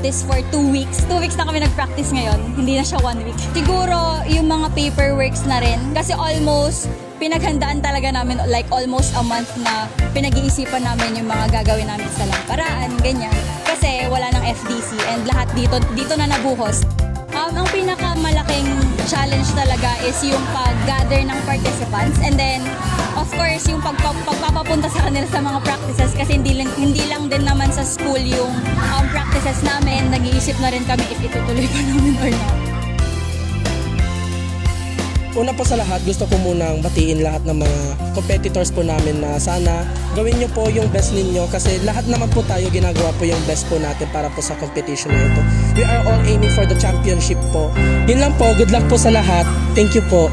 nag-practice for 2 weeks. 2 weeks na kami nag-practice ngayon. Hindi na siya 1 week. Siguro yung mga paperworks na rin. Kasi almost pinaghandaan talaga namin like almost a month na pinag-iisipan namin yung mga gagawin namin sa Lamparaan, ganyan. Kasi wala ng FDC and lahat dito na nabuhos. Ang pinakamalaking challenge talaga is yung pag-gather ng participants and then of course yung pagpapapunta sa kanila sa mga practices kasi hindi lang din naman sa school yung practices namin. Nag-iisip na rin kami if itutuloy pa namin or not. Una po sa lahat, gusto ko munang batiin lahat ng mga competitors po namin na sana gawin nyo po yung best ninyo kasi lahat naman po tayo ginagawa po yung best po natin para po sa competition na ito. We are all aiming for the championship po. Yun lang po, good luck po sa lahat. Thank you po.